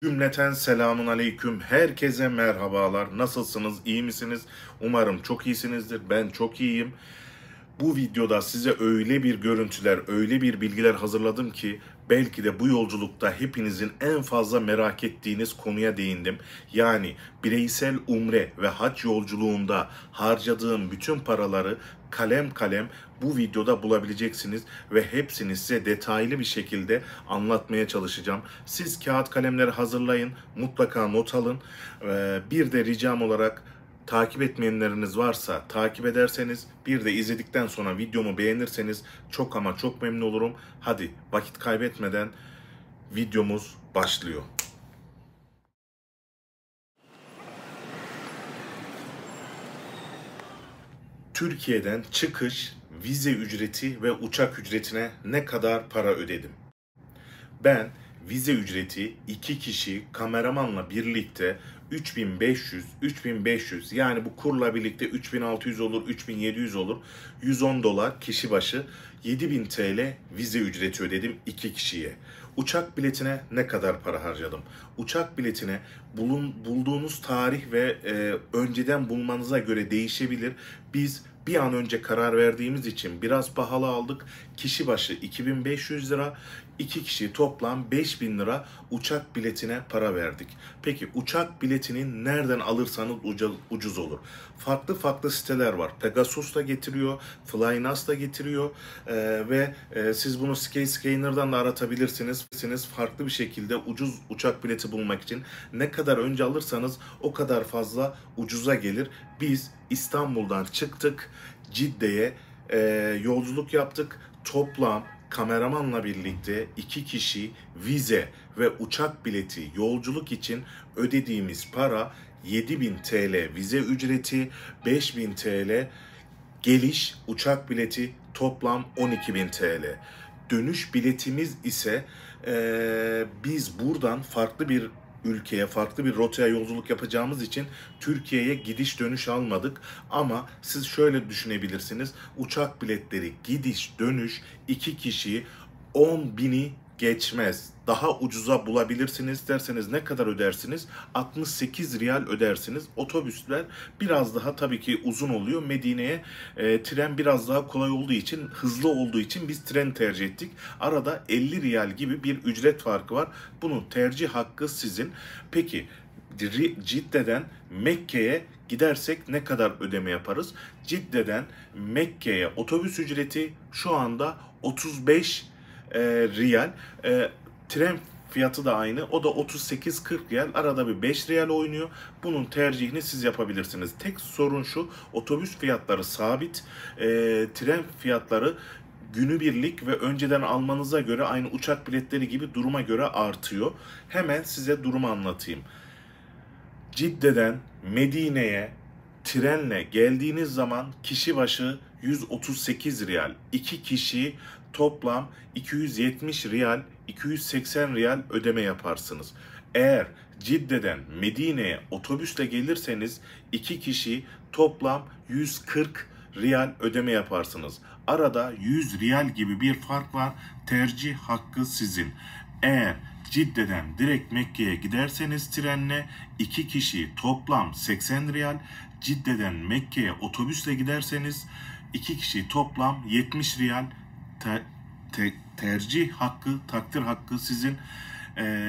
Cümleten selamun aleyküm. Herkese merhabalar. Nasılsınız? İyi misiniz? Umarım çok iyisinizdir. Ben çok iyiyim. Bu videoda size öyle bir görüntüler, öyle bir bilgiler hazırladım ki belki de bu yolculukta hepinizin en fazla merak ettiğiniz konuya değindim. Yani bireysel umre ve hac yolculuğunda harcadığım bütün paraları kalem kalem bu videoda bulabileceksiniz ve hepsini size detaylı bir şekilde anlatmaya çalışacağım. Siz kağıt kalemleri hazırlayın, mutlaka not alın. Bir de ricam olarak takip etmeyenleriniz varsa takip ederseniz, bir de izledikten sonra videomu beğenirseniz çok ama çok memnun olurum. Hadi vakit kaybetmeden videomuz başlıyor. Türkiye'den çıkış, vize ücreti ve uçak ücretine ne kadar para ödedim? Ben vize ücreti 2 kişi kameramanla birlikte 3500 yani bu kurla birlikte 3600 olur, 3700 olur. 110 dolar kişi başı 7000 TL vize ücreti ödedim 2 kişiye. Uçak biletine ne kadar para harcadım? Uçak biletine bulduğunuz tarih ve önceden bulmanıza göre değişebilir. Biz bir an önce karar verdiğimiz için biraz pahalı aldık. Kişi başı 2500 lira, 2 kişi toplam 5000 lira uçak biletine para verdik. Peki uçak biletini nereden alırsanız ucuz olur. Farklı siteler var. Pegasus da getiriyor, Flynas da getiriyor ve siz bunu Skyscanner'dan da aratabilirsiniz. Farklı bir şekilde ucuz uçak bileti bulmak için ne kadar önce alırsanız o kadar fazla ucuza gelir. Biz İstanbul'dan çıktık, Cidde'ye yolculuk yaptık. Toplam kameramanla birlikte 2 kişi vize ve uçak bileti yolculuk için ödediğimiz para 7000 TL vize ücreti, 5000 TL geliş uçak bileti, toplam 12.000 TL. Dönüş biletimiz ise biz buradan farklı bir ülkeye, farklı bir rotaya yolculuk yapacağımız için Türkiye'ye gidiş dönüş almadık. Ama siz şöyle düşünebilirsiniz. Uçak biletleri gidiş dönüş 2 kişi 10.000'i geçmez. Daha ucuza bulabilirsiniz derseniz ne kadar ödersiniz? 68 riyal ödersiniz. Otobüsler biraz daha tabii ki uzun oluyor. Medine'ye tren biraz daha kolay olduğu için, hızlı olduğu için biz tren tercih ettik. Arada 50 riyal gibi bir ücret farkı var. Bunun tercih hakkı sizin. Peki Cidde'den Mekke'ye gidersek ne kadar ödeme yaparız? Cidde'den Mekke'ye otobüs ücreti şu anda 35 riyal. Tren fiyatı da aynı. O da 38-40 riyal. Arada bir 5 riyal oynuyor. Bunun tercihini siz yapabilirsiniz. Tek sorun şu: otobüs fiyatları sabit. Tren fiyatları günübirlik ve önceden almanıza göre aynı uçak biletleri gibi duruma göre artıyor. Hemen size durumu anlatayım. Cidde'den Medine'ye trenle geldiğiniz zaman kişi başı 138 riyal. 2 kişi toplam 270 riyal, 280 riyal ödeme yaparsınız. Eğer Cidde'den Medine'ye otobüsle gelirseniz 2 kişi toplam 140 riyal ödeme yaparsınız. Arada 100 riyal gibi bir fark var. Tercih hakkı sizin. Eğer Cidde'den direkt Mekke'ye giderseniz trenle 2 kişi toplam 80 riyal. Cidde'den Mekke'ye otobüsle giderseniz 2 kişi toplam 70 riyal. Tercih hakkı, takdir hakkı sizin.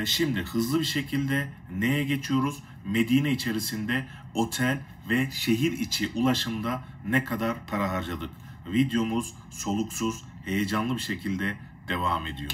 Şimdi hızlı bir şekilde neye geçiyoruz? Medine içerisinde otel ve şehir içi ulaşımda ne kadar para harcadık? Videomuz soluksuz, heyecanlı bir şekilde devam ediyor.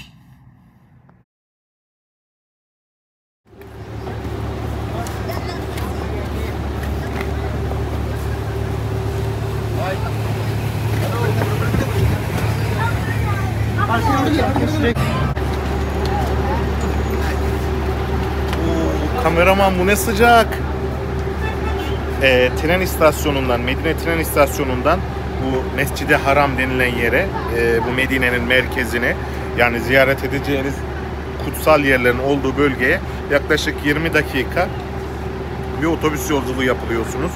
Kameraman bu ne sıcak. Tren istasyonundan, Medine tren istasyonundan bu Mescid-i Haram denilen yere, bu Medine'nin merkezine, yani ziyaret edeceğiniz kutsal yerlerin olduğu bölgeye yaklaşık 20 dakika bir otobüs yolculuğu yapılıyorsunuz.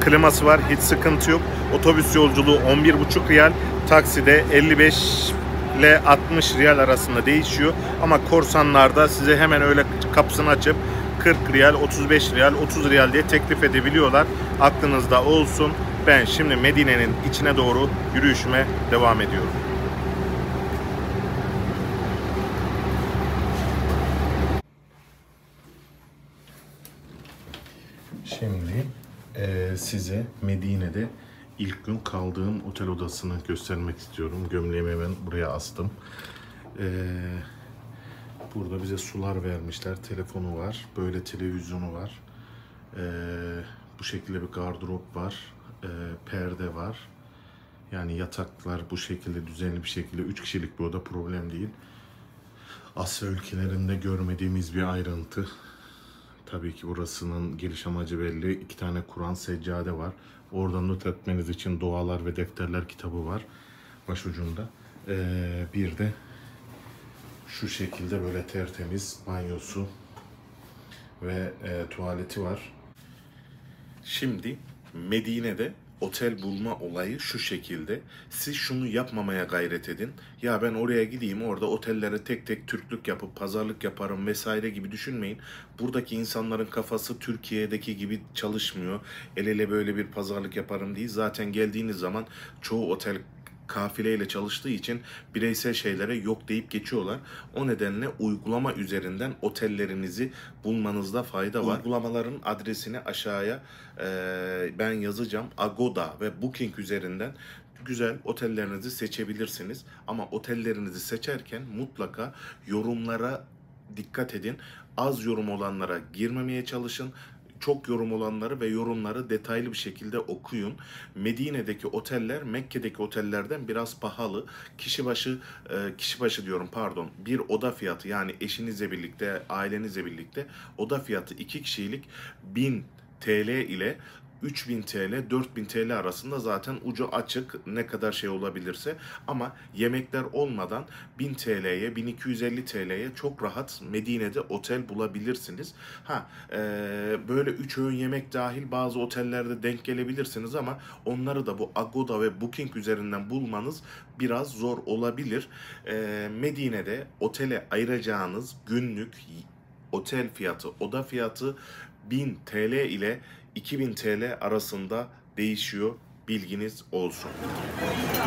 Kliması var, hiç sıkıntı yok. Otobüs yolculuğu 11,5 riyal, takside ile 60 riyal arasında değişiyor. Ama korsanlarda size hemen öyle kapısını açıp 40 riyal, 35 riyal, 30 riyal diye teklif edebiliyorlar. Aklınızda olsun. Ben şimdi Medine'nin içine doğru yürüyüşüme devam ediyorum. Şimdi size Medine'de ilk gün kaldığım otel odasını göstermek istiyorum. Gömleğimi hemen buraya astım. Burada bize sular vermişler. Telefonu var. Böyle televizyonu var. Bu şekilde bir gardırop var. Perde var. Yani yataklar bu şekilde düzenli bir şekilde. 3 kişilik bir oda, problem değil. Asya ülkelerinde görmediğimiz bir ayrıntı. Tabii ki burasının geliş amacı belli. 2 tane Kur'an seccade var. Oradan not etmeniz için dualar ve defterler kitabı var başucunda. Bir de şu şekilde böyle tertemiz banyosu ve tuvaleti var. Şimdi Medine'de otel bulma olayı şu şekilde. Siz şunu yapmamaya gayret edin. Ya ben oraya gideyim, orada otellere tek tek Türklük yapıp pazarlık yaparım vesaire gibi düşünmeyin. Buradaki insanların kafası Türkiye'deki gibi çalışmıyor. El ele böyle bir pazarlık yaparım değil. Zaten geldiğiniz zaman çoğu otel kafileyle çalıştığı için bireysel şeylere yok deyip geçiyorlar. O nedenle uygulama üzerinden otellerinizi bulmanızda fayda var. Uygulamaların adresini aşağıya ben yazacağım. Agoda ve Booking üzerinden güzel otellerinizi seçebilirsiniz. Ama otellerinizi seçerken mutlaka yorumlara dikkat edin. Az yorum olanlara girmemeye çalışın. Çok yorum olanları ve yorumları detaylı bir şekilde okuyun. Medine'deki oteller Mekke'deki otellerden biraz pahalı. Kişi başı diyorum pardon. Bir oda fiyatı, yani eşinizle birlikte, ailenizle birlikte oda fiyatı 2 kişilik 1000 TL ile 3000 TL, 4000 TL arasında, zaten ucu açık ne kadar şey olabilirse, ama yemekler olmadan 1000 TL'ye, 1250 TL'ye çok rahat Medine'de otel bulabilirsiniz. Böyle 3 öğün yemek dahil bazı otellerde denk gelebilirsiniz ama onları da bu Agoda ve Booking üzerinden bulmanız biraz zor olabilir. Medine'de otele ayıracağınız günlük otel fiyatı, oda fiyatı 1000 TL ile 2000 TL arasında değişiyor. Bilginiz olsun.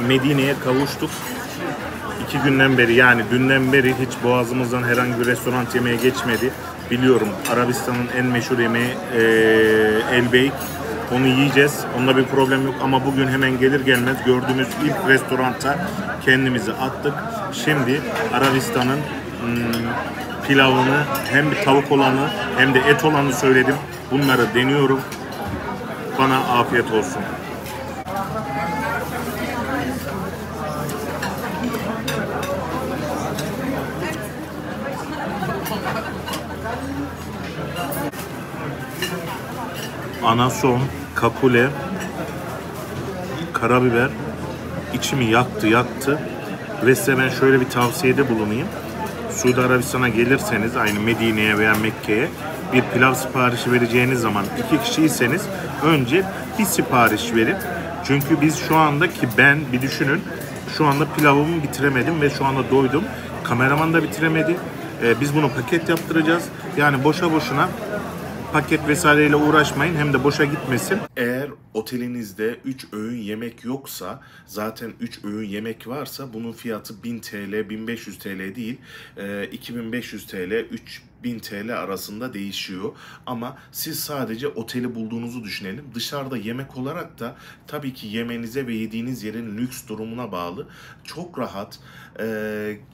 Medine'ye kavuştuk. 2 günden beri, yani dünden beri hiç boğazımızdan herhangi bir restoran yemeğe geçmedi. Biliyorum Arabistan'ın en meşhur yemeği elbeyk. Onu yiyeceğiz. Onunla bir problem yok ama bugün hemen gelir gelmez gördüğümüz ilk restoranta kendimizi attık. Şimdi Arabistan'ın pilavını, hem bir tavuk olanı hem de et olanı söyledim. Bunları deniyorum. Bana afiyet olsun. Anason, kakule, karabiber içimi yaktı. Ve size ben şöyle bir tavsiyede bulunayım. Suudi Arabistan'a gelirseniz, aynı Medine'ye veya Mekke'ye, bir pilav siparişi vereceğiniz zaman 2 kişiyseniz önce bir sipariş verin. Çünkü biz şu anda, ki ben bir düşünün, şu anda pilavımı bitiremedim ve şu anda doydum. Kameraman da bitiremedi. Biz bunu paket yaptıracağız. Yani boşa boşuna paket vesaireyle uğraşmayın, hem de boşa gitmesin. Eğer otelinizde 3 öğün yemek yoksa, zaten 3 öğün yemek varsa bunun fiyatı 1000 TL, 1500 TL değil, 2500 TL, 3000 TL arasında değişiyor. Ama siz sadece oteli bulduğunuzu düşünelim. Dışarıda yemek olarak da tabii ki yemenize ve yediğiniz yerin lüks durumuna bağlı. Çok rahat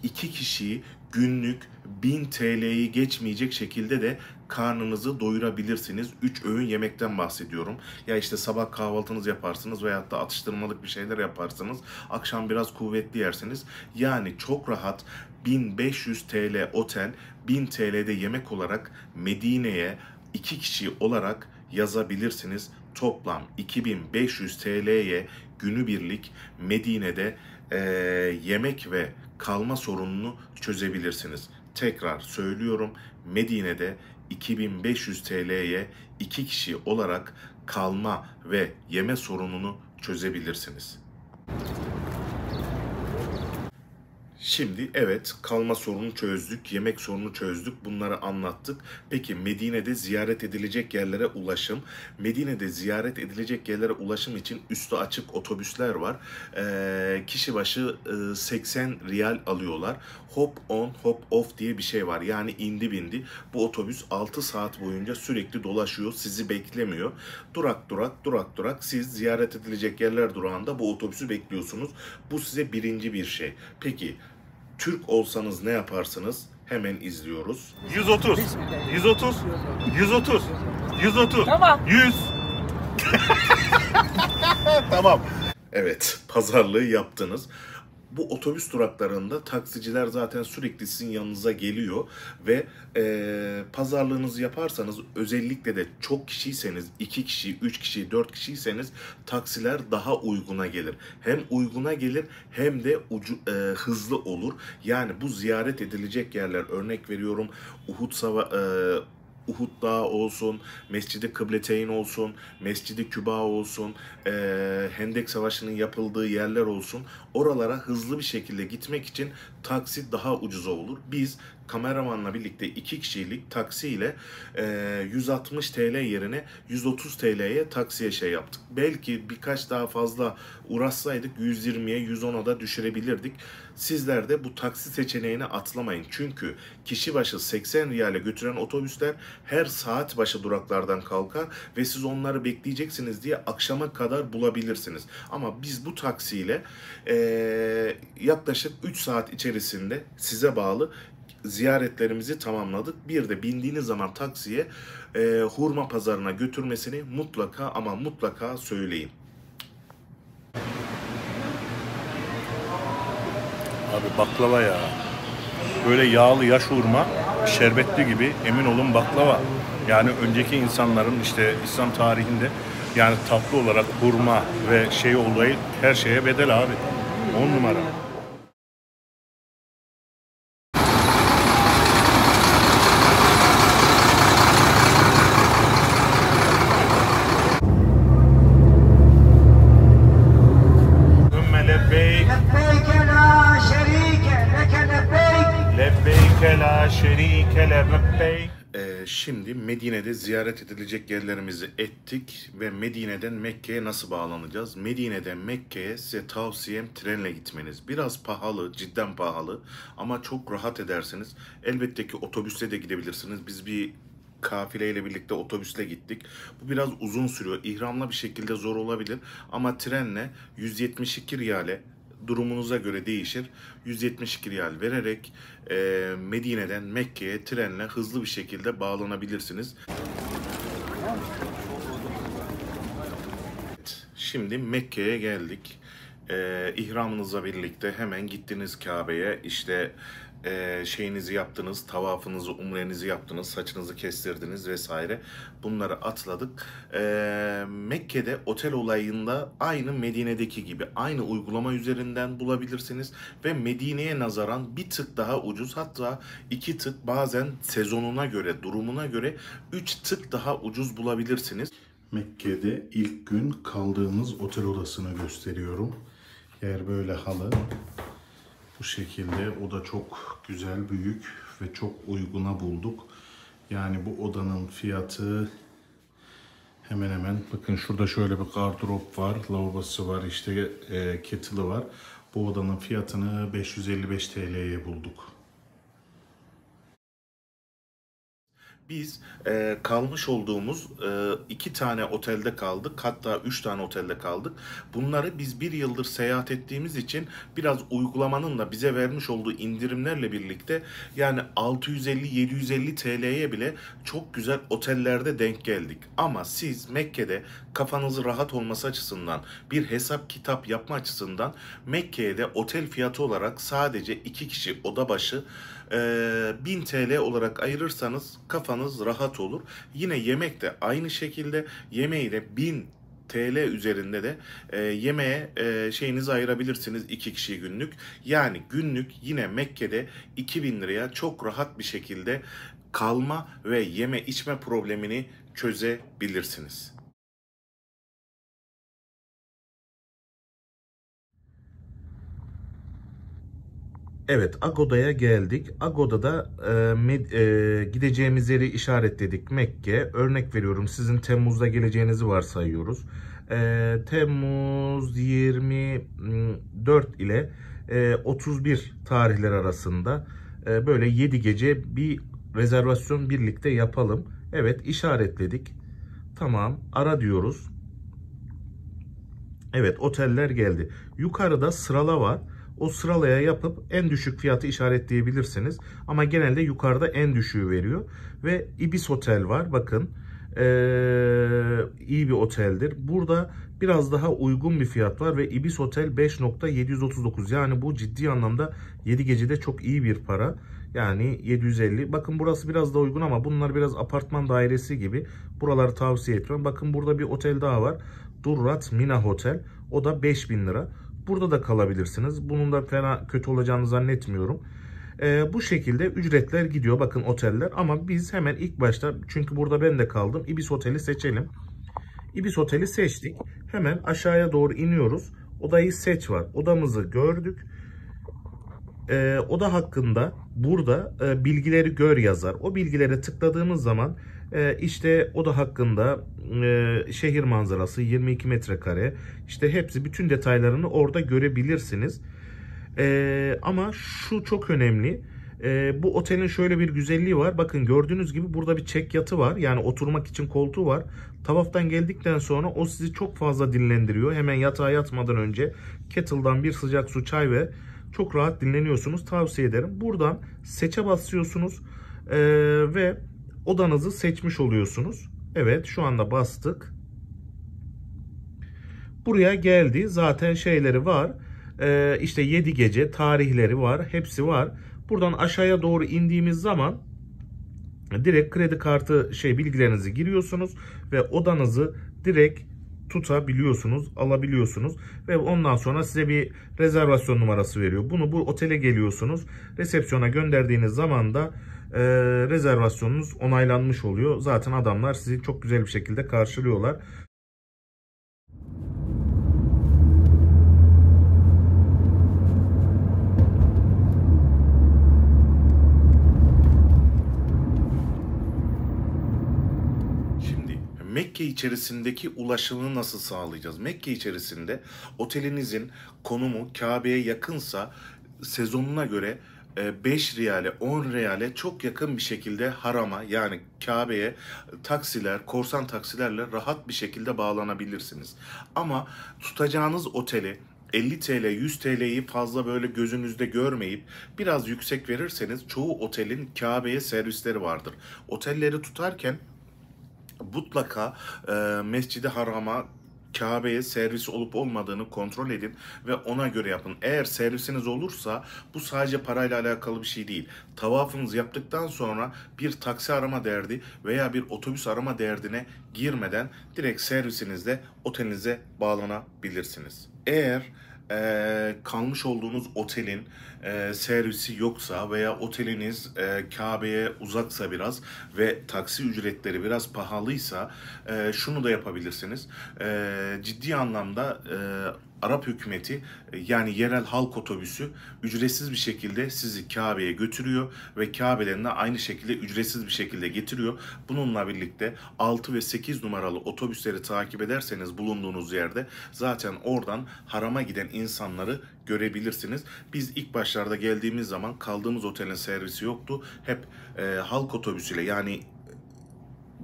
2 kişiyi günlük 1000 TL'yi geçmeyecek şekilde de karnınızı doyurabilirsiniz. 3 öğün yemekten bahsediyorum. Ya işte sabah kahvaltınızı yaparsınız veyahut da atıştırmalık bir şeyler yaparsınız. Akşam biraz kuvvetli yersiniz. Yani çok rahat 1500 TL otel, 1000 TL'de yemek olarak Medine'ye 2 kişi olarak yazabilirsiniz. Toplam 2500 TL'ye günübirlik Medine'de yemek ve kalma sorununu çözebilirsiniz. Tekrar söylüyorum, Medine'de 2500 TL'ye 2 kişi olarak kalma ve yeme sorununu çözebilirsiniz. Şimdi evet, kalma sorunu çözdük, yemek sorunu çözdük, bunları anlattık. Peki Medine'de ziyaret edilecek yerlere ulaşım. Medine'de ziyaret edilecek yerlere ulaşım için üstü açık otobüsler var. Kişi başı 80 riyal alıyorlar. Hop on hop off diye bir şey var. Yani indi bindi. Bu otobüs 6 saat boyunca sürekli dolaşıyor, sizi beklemiyor. Durak durak durak durak siz ziyaret edilecek yerler durağında bu otobüsü bekliyorsunuz. Bu size birinci bir şey. Peki Türk olsanız ne yaparsınız? Hemen izliyoruz. 130, 130, 130, 130, Tamam. 100. Tamam. Evet, pazarlığı yaptınız. Bu otobüs duraklarında taksiciler zaten sürekli sizin yanınıza geliyor ve pazarlığınızı yaparsanız, özellikle de çok kişiyseniz, 2 kişi, 3 kişi, 4 kişiyseniz taksiler daha uyguna gelir. Hem uyguna gelir hem de hızlı olur. Yani bu ziyaret edilecek yerler, örnek veriyorum, Uhud Dağı olsun, Mescid-i Kıbleteyn olsun, Mescid-i Küba olsun, Hendek Savaşı'nın yapıldığı yerler olsun. Oralara hızlı bir şekilde gitmek için taksi daha ucuza olur. Biz kameramanla birlikte 2 kişilik taksiyle 160 TL yerine 130 TL'ye taksiye şey yaptık. Belki birkaç daha fazla uğraşsaydık 120'ye 110'a da düşürebilirdik. Sizler de bu taksi seçeneğini atlamayın. Çünkü kişi başı 80 riyale götüren otobüsler her saat başı duraklardan kalkar ve siz onları bekleyeceksiniz diye akşama kadar bulabilirsiniz. Ama biz bu taksiyle yaklaşık 3 saat içerisinde size bağlı ziyaretlerimizi tamamladık. Bir de bindiğiniz zaman taksiye hurma pazarına götürmesini mutlaka ama mutlaka söyleyin. Abi baklava ya. Böyle yağlı yaş hurma, şerbetli gibi, emin olun baklava. Yani önceki insanların işte İslam tarihinde yani tatlı olarak hurma ve şey olayı her şeye bedel abi. 10 numara. Şimdi Medine'de ziyaret edilecek yerlerimizi ettik ve Medine'den Mekke'ye nasıl bağlanacağız? Medine'den Mekke'ye size tavsiyem trenle gitmeniz. Biraz pahalı, cidden pahalı ama çok rahat edersiniz. Elbette ki otobüsle de gidebilirsiniz. Biz bir kafileyle birlikte otobüsle gittik. Bu biraz uzun sürüyor. İhramla bir şekilde zor olabilir ama trenle 172 riyale, durumunuza göre değişir, 172 riyal vererek Medine'den Mekke'ye trenle hızlı bir şekilde bağlanabilirsiniz. Şimdi Mekke'ye geldik. İhramınızla birlikte hemen gittiniz Kabe'ye. İşte şeyinizi yaptınız, tavafınızı, umrenizi yaptınız, saçınızı kestirdiniz vesaire. Bunları atladık. Mekke'de otel olayında aynı Medine'deki gibi aynı uygulama üzerinden bulabilirsiniz ve Medine'ye nazaran bir tık daha ucuz, hatta 2 tık, bazen sezonuna göre, durumuna göre 3 tık daha ucuz bulabilirsiniz. Mekke'de ilk gün kaldığımız otel odasını gösteriyorum. Yer böyle halı. Bu şekilde oda çok güzel, büyük ve çok uyguna bulduk. Yani bu odanın fiyatı hemen hemen, bakın şurada şöyle bir gardırop var, lavabosu var, işte kettle'ı var. Bu odanın fiyatını 555 TL'ye bulduk. Biz kalmış olduğumuz 2 tane otelde kaldık. Hatta 3 tane otelde kaldık. Bunları biz 1 yıldır seyahat ettiğimiz için biraz uygulamanın da bize vermiş olduğu indirimlerle birlikte yani 650-750 TL'ye bile çok güzel otellerde denk geldik. Ama siz Mekke'de kafanızı rahat olması açısından, bir hesap kitap yapma açısından Mekke'ye de otel fiyatı olarak sadece 2 kişi oda başı 1000 TL olarak ayırırsanız kafanız rahat olur. Yine yemek de aynı şekilde, yemeği de 1000 TL üzerinde de yemeğe şeyinizi ayırabilirsiniz 2 kişi günlük. Yani günlük yine Mekke'de 2000 liraya çok rahat bir şekilde kalma ve yeme içme problemini çözebilirsiniz. Evet, Agoda'ya geldik. Agoda'da gideceğimiz yeri işaretledik. Mekke. Örnek veriyorum, sizin Temmuz'da geleceğinizi varsayıyoruz. Temmuz 24 ile 31 tarihler arasında böyle 7 gece bir rezervasyon birlikte yapalım. Evet, işaretledik. Tamam, ara diyoruz. Evet, oteller geldi. Yukarıda sırala var. O sıralaya yapıp en düşük fiyatı işaretleyebilirsiniz. Ama genelde yukarıda en düşüğü veriyor. Ve Ibis Otel var. Bakın. İyi bir oteldir. Burada biraz daha uygun bir fiyat var. Ve Ibis Otel 5.739. Yani bu ciddi anlamda 7 gecede çok iyi bir para. Yani 750. Bakın burası biraz da uygun ama bunlar biraz apartman dairesi gibi. Buraları tavsiye etmem. Bakın burada bir otel daha var. Durrat Mina Hotel. O da 5000 lira. Burada da kalabilirsiniz. Bunun da fena kötü olacağını zannetmiyorum. Bu şekilde ücretler gidiyor. Bakın oteller. Ama biz hemen ilk başta, çünkü burada ben de kaldım, Ibis Otel'i seçelim. Ibis Otel'i seçtik. Hemen aşağıya doğru iniyoruz. Odayı seç var. Odamızı gördük. Oda hakkında burada bilgileri gör yazar. O bilgilere tıkladığımız zaman işte oda hakkında şehir manzarası, 22 metrekare, işte hepsi, bütün detaylarını orada görebilirsiniz. Ama şu çok önemli. Bu otelin şöyle bir güzelliği var. Bakın gördüğünüz gibi burada bir çek yatı var. Yani oturmak için koltuğu var. Tavaftan geldikten sonra o sizi çok fazla dinlendiriyor. Hemen yatağa yatmadan önce kettle'dan bir sıcak su, çay ve çok rahat dinleniyorsunuz. Tavsiye ederim. Buradan seçe basıyorsunuz ve odanızı seçmiş oluyorsunuz. Evet, şu anda bastık. Buraya geldi. Zaten şeyleri var. İşte 7 gece tarihleri var. Hepsi var. Buradan aşağıya doğru indiğimiz zaman direkt kredi kartı bilgilerinizi giriyorsunuz ve odanızı direkt tutabiliyorsunuz, alabiliyorsunuz ve ondan sonra size bir rezervasyon numarası veriyor. Bunu bu otele geliyorsunuz. Resepsiyona gönderdiğiniz zaman da rezervasyonunuz onaylanmış oluyor. Zaten adamlar sizi çok güzel bir şekilde karşılıyorlar. Mekke içerisindeki ulaşımı nasıl sağlayacağız? Mekke içerisinde otelinizin konumu Kabe'ye yakınsa sezonuna göre 5 riyale, 10 riyale çok yakın bir şekilde harama, yani Kabe'ye taksiler, korsan taksilerle rahat bir şekilde bağlanabilirsiniz. Ama tutacağınız oteli 50 TL, 100 TL'yi fazla böyle gözünüzde görmeyip biraz yüksek verirseniz, çoğu otelin Kabe'ye servisleri vardır. Otelleri tutarken mutlaka Mescid-i Haram'a, Kabe'ye servis olup olmadığını kontrol edin ve ona göre yapın. Eğer servisiniz olursa bu sadece parayla alakalı bir şey değil. Tavafınızı yaptıktan sonra bir taksi arama derdi veya bir otobüs arama derdine girmeden direkt servisinizle otelinize bağlanabilirsiniz. Eğer kalmış olduğunuz otelin servisi yoksa veya oteliniz Kabe'ye uzaksa biraz ve taksi ücretleri biraz pahalıysa şunu da yapabilirsiniz. Ciddi anlamda Arap hükümeti, yani yerel halk otobüsü ücretsiz bir şekilde sizi Kabe'ye götürüyor ve Kabe'lerine aynı şekilde ücretsiz bir şekilde getiriyor. Bununla birlikte 6 ve 8 numaralı otobüsleri takip ederseniz bulunduğunuz yerde zaten oradan harama giden insanları görebilirsiniz. Biz ilk başlarda geldiğimiz zaman kaldığımız otelin servisi yoktu. Hep halk otobüsüyle, yani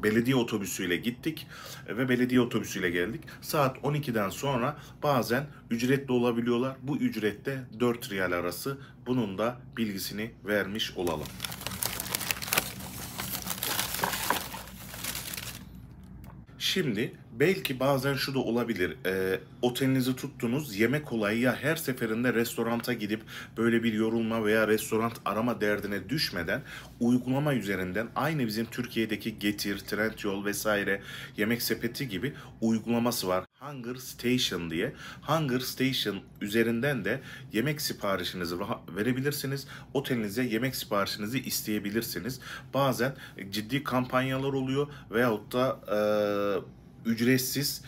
belediye otobüsüyle gittik ve belediye otobüsüyle geldik. Saat 12'den sonra bazen ücretli olabiliyorlar. Bu ücrette 4 riyal arası. Bunun da bilgisini vermiş olalım. Şimdi belki bazen şu da olabilir. Otelinizi tuttunuz, yemek olayı, ya her seferinde restoranta gidip böyle bir yorulma veya restoran arama derdine düşmeden uygulama üzerinden, aynı bizim Türkiye'deki Getir, Trendyol vesaire, Yemek Sepeti gibi uygulaması var. Hunger Station diye. Hunger Station üzerinden de yemek siparişinizi verebilirsiniz. Otelinize yemek siparişinizi isteyebilirsiniz. Bazen ciddi kampanyalar oluyor veyahut da ücretsiz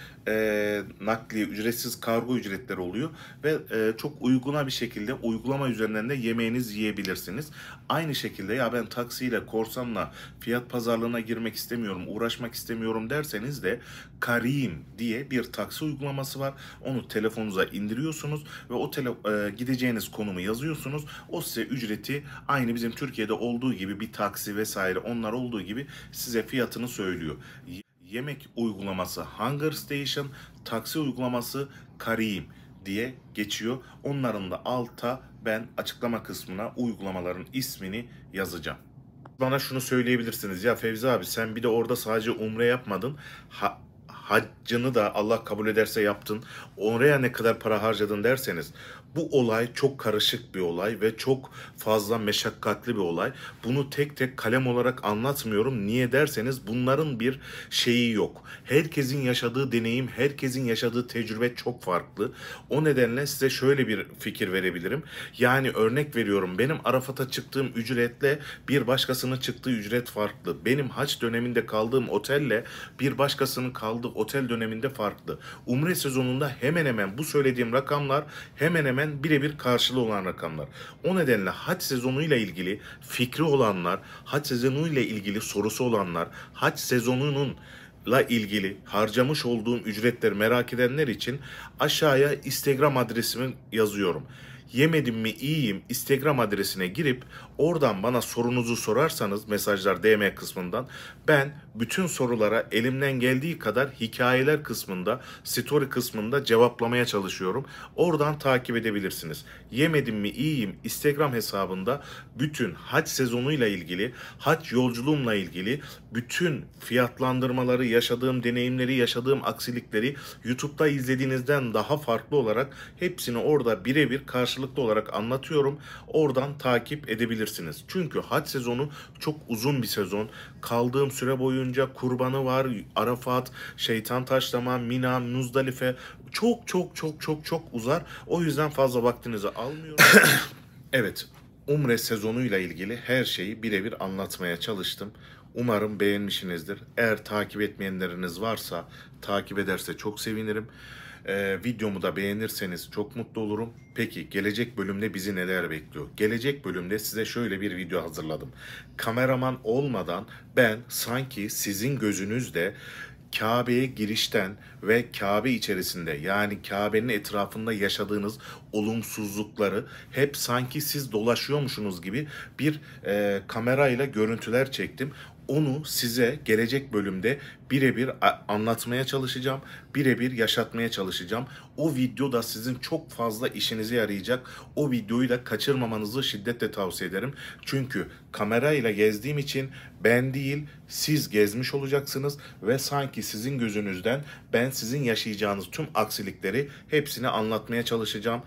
nakliye, ücretsiz kargo ücretleri oluyor ve çok uyguna bir şekilde uygulama üzerinden de yemeğinizi yiyebilirsiniz. Aynı şekilde ya ben taksiyle, korsanla fiyat pazarlığına girmek istemiyorum, uğraşmak istemiyorum derseniz de Careem diye bir taksi uygulaması var. Onu telefonunuza indiriyorsunuz ve o gideceğiniz konumu yazıyorsunuz. O size ücreti aynı bizim Türkiye'de olduğu gibi bir taksi vesaire onlar olduğu gibi size fiyatını söylüyor. Yemek uygulaması Hunger Station, taksi uygulaması Careem diye geçiyor. Onların da alta ben açıklama kısmına uygulamaların ismini yazacağım. Bana şunu söyleyebilirsiniz. Ya Fevzi abi sen bir de orada sadece umre yapmadın. Haccını da Allah kabul ederse yaptın. Oraya ne kadar para harcadın derseniz bu olay çok karışık bir olay ve çok fazla meşakkatli bir olay. Bunu tek tek kalem olarak anlatmıyorum. Niye derseniz bunların bir şeyi yok. Herkesin yaşadığı deneyim, herkesin yaşadığı tecrübe çok farklı. O nedenle size şöyle bir fikir verebilirim. Yani örnek veriyorum benim Arafat'a çıktığım ücretle bir başkasının çıktığı ücret farklı. Benim hac döneminde kaldığım otelle bir başkasının kaldığı otel döneminde farklı. Umre sezonunda hemen hemen bu söylediğim rakamlar hemen hemen birebir karşılığı olan rakamlar. O nedenle hac sezonuyla ilgili fikri olanlar, hac sezonuyla ilgili sorusu olanlar, hac sezonununla ilgili harcamış olduğum ücretleri merak edenler için aşağıya Instagram adresimi yazıyorum. Yemedim mi iyiyim Instagram adresine girip oradan bana sorunuzu sorarsanız mesajlar DM kısmından ben bütün sorulara elimden geldiği kadar hikayeler kısmında, story kısmında cevaplamaya çalışıyorum. Oradan takip edebilirsiniz. Yemedim mi iyiyim Instagram hesabında bütün hac sezonuyla ilgili, hac yolculuğumla ilgili bütün fiyatlandırmaları, yaşadığım deneyimleri, yaşadığım aksilikleri YouTube'da izlediğinizden daha farklı olarak hepsini orada birebir karşılıklı olarak anlatıyorum. Oradan takip edebilirsiniz. Çünkü hac sezonu çok uzun bir sezon. Kaldığım süre boyunca kurbanı var, Arafat, şeytan taşlama, Mina, Muzdalife çok uzar. O yüzden fazla vaktinizi almıyorum. Evet, Umre sezonuyla ilgili her şeyi birebir anlatmaya çalıştım. Umarım beğenmişsinizdir. Eğer takip etmeyenleriniz varsa takip ederse çok sevinirim. Videomu da beğenirseniz çok mutlu olurum. Peki gelecek bölümde bizi neler bekliyor? Gelecek bölümde size şöyle bir video hazırladım. Kameraman olmadan ben sanki sizin gözünüzde Kabe'ye girişten ve Kabe içerisinde yani Kabe'nin etrafında yaşadığınız olumsuzlukları hep sanki siz dolaşıyormuşsunuz gibi bir kamerayla görüntüler çektim. Onu size gelecek bölümde birebir anlatmaya çalışacağım, birebir yaşatmaya çalışacağım. O video da sizin çok fazla işinize yarayacak. O videoyu da kaçırmamanızı şiddetle tavsiye ederim. Çünkü kamerayla gezdiğim için ben değil, siz gezmiş olacaksınız ve sanki sizin gözünüzden ben sizin yaşayacağınız tüm aksilikleri hepsini anlatmaya çalışacağım.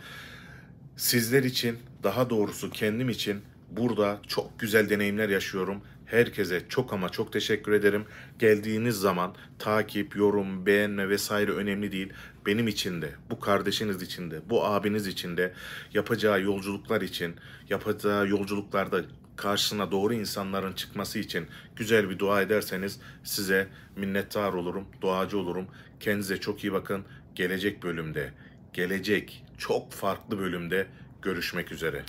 Sizler için, daha doğrusu kendim için burada çok güzel deneyimler yaşıyorum. Herkese çok ama çok teşekkür ederim. Geldiğiniz zaman takip, yorum, beğenme vesaire önemli değil. Benim için de, bu kardeşiniz için de, bu abiniz için de yapacağı yolculuklar için, yapacağı yolculuklarda karşısına doğru insanların çıkması için güzel bir dua ederseniz size minnettar olurum, duacı olurum. Kendinize çok iyi bakın. Gelecek bölümde, gelecek çok farklı bölümde görüşmek üzere.